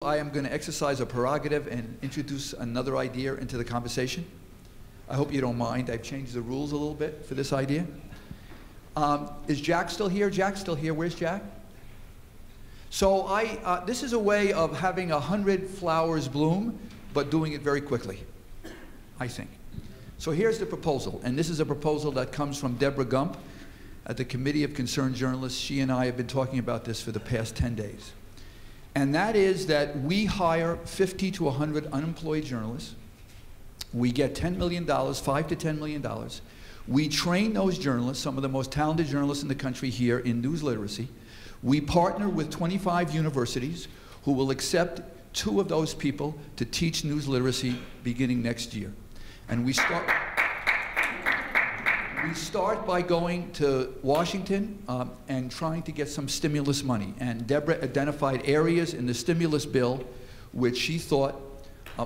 I am going to exercise a prerogative and introduce another idea into the conversation. I hope you don't mind. I've changed the rules a little bit for this idea. Is Jack still here? Jack's still here. Where's Jack? So this is a way of having 100 flowers bloom, but doing it very quickly, I think. So here's the proposal, and this is a proposal that comes from Deborah Gump at the Committee of Concerned Journalists. She and I have been talking about this for the past 10 days. And that is that we hire 50 to 100 unemployed journalists. We get $10 million, $5 to $10 million. We train those journalists, some of the most talented journalists in the country here, in news literacy. We partner with 25 universities who will accept 2 of those people to teach news literacy beginning next year. And we start by going to Washington and trying to get some stimulus money. And Deborah identified areas in the stimulus bill which she thought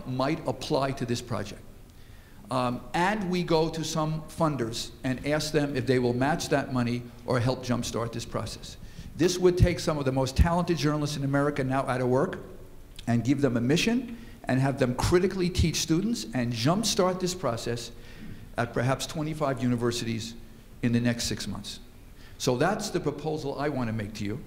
might apply to this project. And we go to some funders and ask them if they will match that money or help jumpstart this process. This would take some of the most talented journalists in America now out of work and give them a mission and have them critically teach students and jumpstart this process at perhaps 25 universities in the next 6 months. So that's the proposal I want to make to you.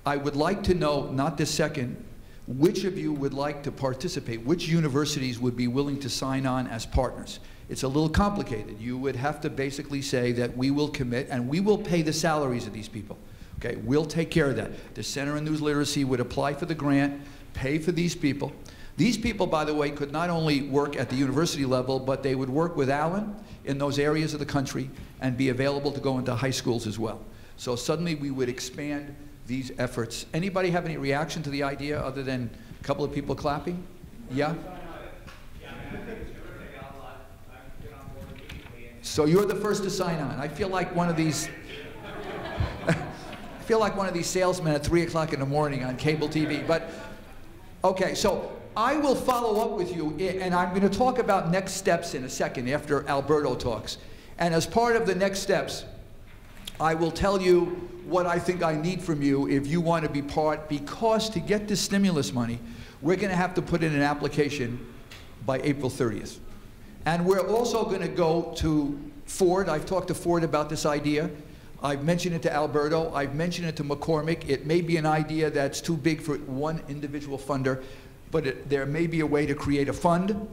I would like to know, not this second, which of you would like to participate, which universities would be willing to sign on as partners. It's a little complicated. You would have to basically say that we will commit and we will pay the salaries of these people. Okay, we'll take care of that. The Center on News Literacy would apply for the grant, pay for these people. These people, by the way, could not only work at the university level, but they would work with Alan in those areas of the country and be available to go into high schools as well. So suddenly we would expand these efforts. Anybody have any reaction to the idea other than a couple of people clapping? Yeah? So you're the first to sign on. I feel like one of these I feel like one of these salesmen at 3 o'clock in the morning on cable TV. But okay, so I will follow up with you, and I'm going to talk about next steps in a second after Alberto talks. And as part of the next steps, I will tell you what I think I need from you if you want to be part, because to get this stimulus money, we're going to have to put in an application by April 30th. And we're also going to go to Ford. I've talked to Ford about this idea. I've mentioned it to Alberto. I've mentioned it to McCormick. It may be an idea that's too big for one individual funder, but there may be a way to create a fund,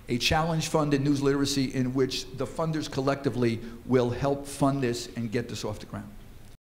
a challenge fund in news literacy, in which the funders collectively will help fund this and get this off the ground.